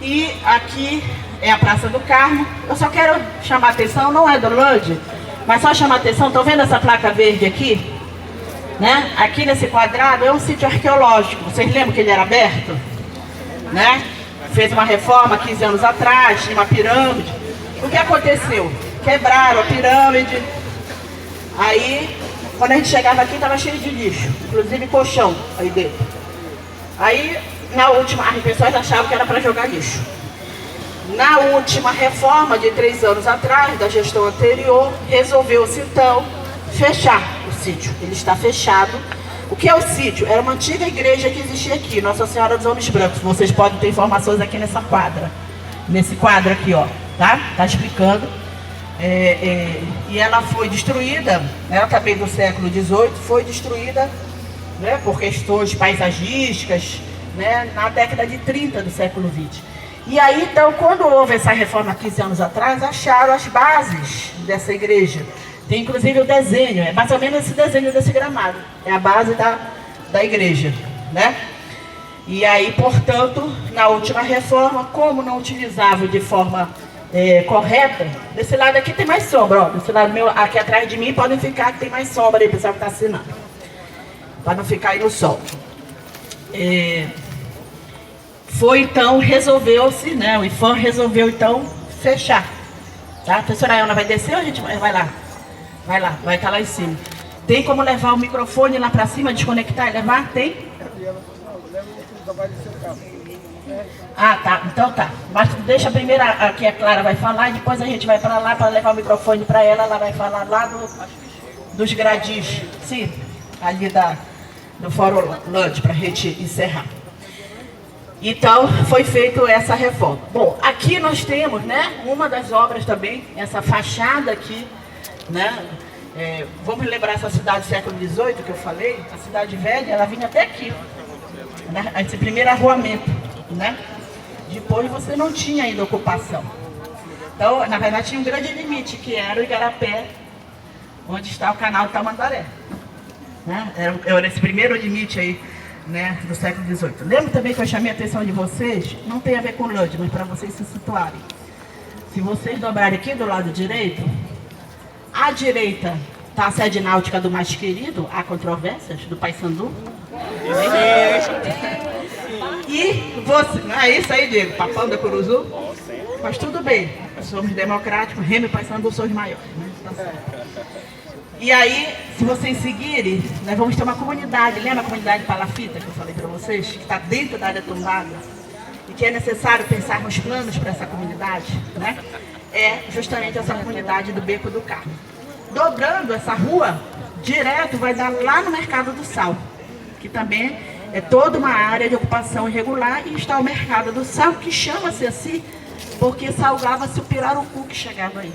E aqui é a Praça do Carmo. Eu só quero chamar a atenção, não é do Lande, mas só chamar a atenção, estão vendo essa placa verde aqui? Né? Aqui nesse quadrado é um sítio arqueológico. Vocês lembram que ele era aberto? Né? Fez uma reforma 15 anos atrás, tinha uma pirâmide. O que aconteceu? Quebraram a pirâmide. Aí, quando a gente chegava aqui, estava cheio de lixo, inclusive colchão aí dentro. Aí, na última, as pessoas achavam que era para jogar lixo. Na última reforma de 3 anos atrás, da gestão anterior, resolveu-se então fechar o sítio. Ele está fechado. O que é o sítio? Era uma antiga igreja que existia aqui, Nossa Senhora dos Homens Brancos. Vocês podem ter informações aqui nessa quadra. Nesse quadro aqui, ó. Tá explicando. E ela foi destruída, ela também do século XVIII, foi destruída, né, por questões paisagísticas, né, na década de 30 do século XX. E aí, então, quando houve essa reforma 15 anos atrás, acharam as bases dessa igreja. Tem inclusive o desenho, é mais ou menos esse desenho desse gramado. É a base da igreja, né? E aí, portanto, na última reforma, como não utilizavam de forma correta, desse lado aqui tem mais sombra, ó. Desse lado meu, aqui atrás de mim, podem ficar que tem mais sombra aí, o pessoal que está assinando. Para não ficar aí no sol. Foi então, resolveu-se, né? O IPHAN resolveu então fechar. Tá? A professora Ana vai descer ou a gente vai lá? Vai lá, vai estar lá em cima. Tem como levar o microfone lá para cima, desconectar e levar? Tem? Ah, tá. Então tá. Mas deixa primeiro aqui a Clara vai falar e depois a gente vai para lá para levar o microfone para ela. Ela vai falar lá dos gradis. Sim, ali do Fórum Lande, para a gente encerrar. Então, foi feita essa reforma. Bom, aqui nós temos, né, uma das obras também, essa fachada aqui, né, vamos lembrar essa cidade do século XVIII que eu falei, a cidade velha, ela vinha até aqui, né, esse primeiro arruamento, né, depois você não tinha ainda ocupação. Então, na verdade, tinha um grande limite, que era o Igarapé, onde está o canal do Tamandaré, né, era esse primeiro limite aí, né, do século XVIII. Lembro também que eu chamei a atenção de vocês, não tem a ver com Lande, mas para vocês se situarem. Se vocês dobrarem aqui do lado direito, à direita está a sede náutica do mais querido, há controvérsias, do Paysandu. E você, não é isso aí, Diego, Papão da Curuzu? Mas tudo bem, somos democráticos, Remo e Paysandu são os maiores, né? Tá certo. E aí, se vocês seguirem, nós vamos ter uma comunidade, lembra a comunidade Palafita que eu falei para vocês? Que está dentro da área tombada e que é necessário pensarmos planos para essa comunidade, né? É justamente essa comunidade do Beco do Carmo. Dobrando essa rua, direto vai dar lá no Mercado do Sal, que também é toda uma área de ocupação irregular, e está o Mercado do Sal, que chama-se assim porque salgava-se o pirarucu que chegava aí.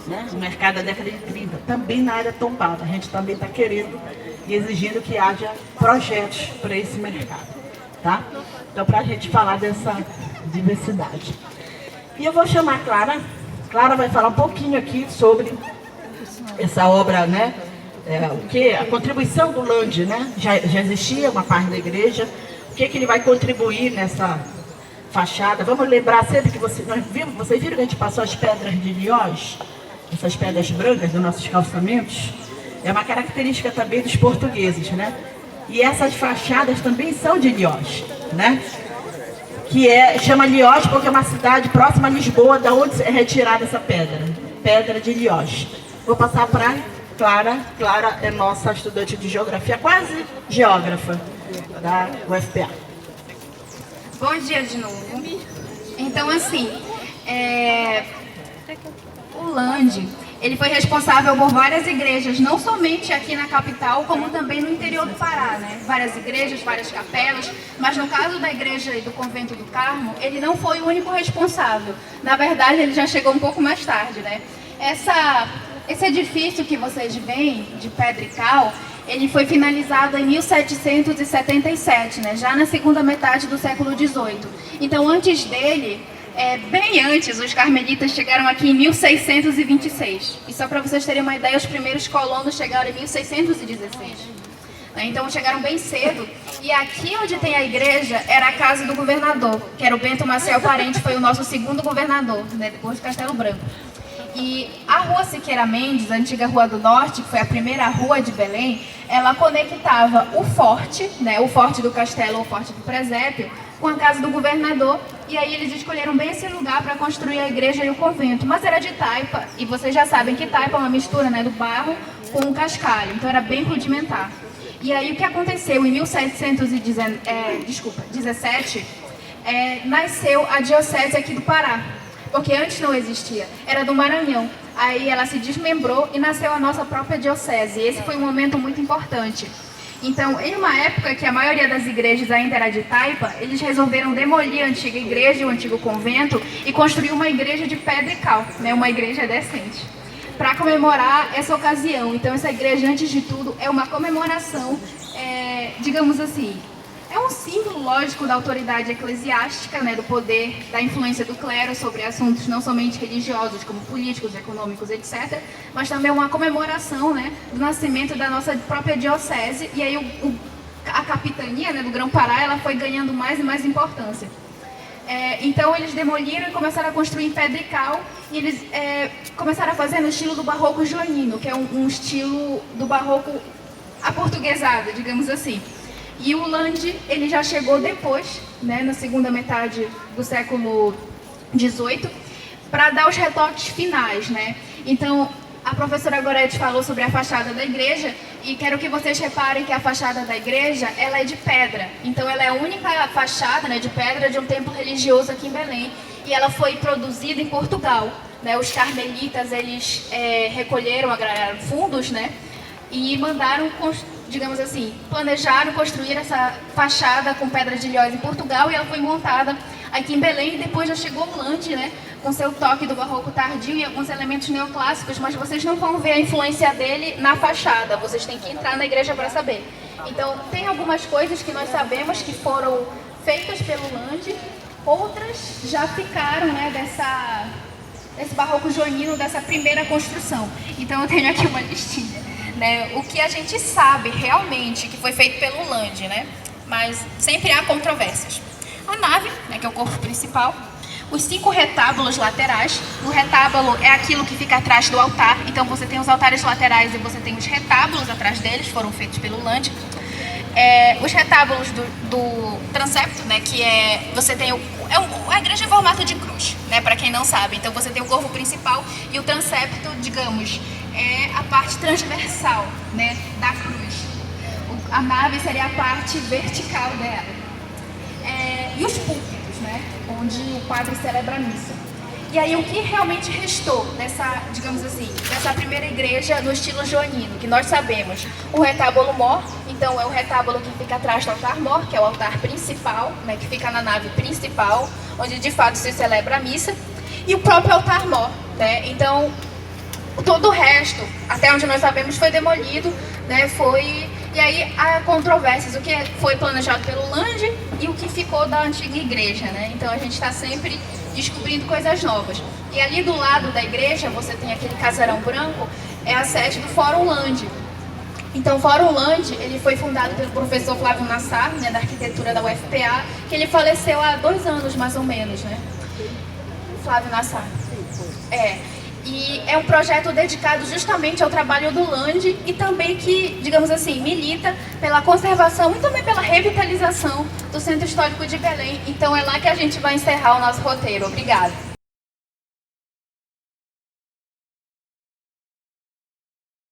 Né? O mercado da década de 30, também na área tombada. A gente também está querendo e exigindo que haja projetos para esse mercado. Tá? Então, para a gente falar dessa diversidade. E eu vou chamar a Clara. Clara vai falar um pouquinho aqui sobre essa obra, né? A contribuição do Lande, né? Já existia uma parte da igreja. O que ele vai contribuir nessa fachada? Vamos lembrar sempre que vocês viram que a gente passou as pedras de Liós? Essas pedras brancas dos nossos calçamentos, é uma característica também dos portugueses, né? E essas fachadas também são de Liós, né? Que chama Liós porque é uma cidade próxima a Lisboa, da onde é retirada essa pedra de Liós. Vou passar para Clara. Clara é nossa estudante de geografia, quase geógrafa da UFPA. Bom dia de novo. Então, assim, o Lande, ele foi responsável por várias igrejas, não somente aqui na capital, como também no interior do Pará, né? Várias igrejas, várias capelas, mas no caso da igreja e do convento do Carmo, ele não foi o único responsável. Na verdade, ele já chegou um pouco mais tarde, né? Esse edifício que vocês veem, de pedra e cal, ele foi finalizado em 1777, né? Já na segunda metade do século XVIII. Então, antes dele, bem antes, os carmelitas chegaram aqui em 1626. E só para vocês terem uma ideia, os primeiros colonos chegaram em 1616. né? Então chegaram bem cedo. E aqui onde tem a igreja era a casa do governador, que era o Bento Maciel Parente, foi o nosso segundo governador, né, depois de Castelo Branco. E a rua Siqueira Mendes, a antiga Rua do Norte, que foi a primeira rua de Belém, ela conectava o forte, né, o forte do castelo, o forte do presépio, com a casa do governador. E aí eles escolheram bem esse lugar para construir a igreja e o convento. Mas era de taipa, e vocês já sabem que taipa é uma mistura, né, do barro com o cascalho, então era bem rudimentar. E aí o que aconteceu em 1717, nasceu a diocese aqui do Pará. Porque antes não existia, era do Maranhão. Aí ela se desmembrou e nasceu a nossa própria diocese. Esse foi um momento muito importante. Então, em uma época que a maioria das igrejas ainda era de taipa, eles resolveram demolir a antiga igreja e o antigo convento e construir uma igreja de pedra e cal, né, uma igreja decente, para comemorar essa ocasião. Então, essa igreja, antes de tudo, é uma comemoração, digamos assim, é um símbolo lógico da autoridade eclesiástica, né, do poder, da influência do clero sobre assuntos não somente religiosos, como políticos, econômicos, etc., mas também uma comemoração, né, do nascimento da nossa própria diocese. E aí a capitania, né, do Grão-Pará, ela foi ganhando mais e mais importância. Então eles demoliram e começaram a construir em pedra e cal, e eles começaram a fazer no estilo do barroco joanino, que é um estilo do barroco aportuguesado, digamos assim. E o Lande, ele já chegou depois, né, na segunda metade do século XVIII, para dar os retoques finais, né? Então, a professora Gorete falou sobre a fachada da igreja, e quero que vocês reparem que a fachada da igreja, ela é de pedra. Então, ela é a única fachada, né, de pedra de um templo religioso aqui em Belém, e ela foi produzida em Portugal, né? Os carmelitas, eles recolheram, agradaram fundos, né, e mandaram, digamos assim, planejaram construir essa fachada com pedras de ilhós em Portugal, e ela foi montada aqui em Belém. E depois já chegou o Lande, né, com seu toque do barroco tardio e alguns elementos neoclássicos, mas vocês não vão ver a influência dele na fachada, vocês têm que entrar na igreja para saber. Então, tem algumas coisas que nós sabemos que foram feitas pelo Lande, outras já ficaram, né, desse barroco joanino, dessa primeira construção. Então, eu tenho aqui uma listinha, né, o que a gente sabe realmente que foi feito pelo Lande, né, mas sempre há controvérsias. A nave, né, que é o corpo principal, os 5 retábulos laterais. O retábulo é aquilo que fica atrás do altar, então você tem os altares laterais e você tem os retábulos atrás deles, foram feitos pelo Lande. Os retábulos do transepto, né, que você tem a igreja em formato de cruz, né, para quem não sabe. Então você tem o corpo principal e o transepto, digamos, é a parte transversal, né, da cruz. A nave seria a parte vertical dela. E os púlpitos, né, onde o padre celebra a missa. E aí o que realmente restou dessa, digamos assim, dessa primeira igreja no estilo joanino, que nós sabemos? O retábulo mor, então é o retábulo que fica atrás do altar mor, que é o altar principal, né, que fica na nave principal, onde de fato se celebra a missa, e o próprio altar mor, né? Então, todo o resto, até onde nós sabemos, foi demolido, né? E aí há controvérsias, o que foi planejado pelo Lande e o que ficou da antiga igreja, né? Então a gente está sempre descobrindo coisas novas. E ali do lado da igreja, você tem aquele casarão branco, é a sede do Fórum Lande. Então o Fórum Lande, ele foi fundado pelo professor Flávio Nassar, né, da arquitetura da UFPA, que ele faleceu há 2 anos, mais ou menos, né? Flávio Nassar. E é um projeto dedicado justamente ao trabalho do Lande e também que, digamos assim, milita pela conservação e também pela revitalização do Centro Histórico de Belém. Então é lá que a gente vai encerrar o nosso roteiro. Obrigada.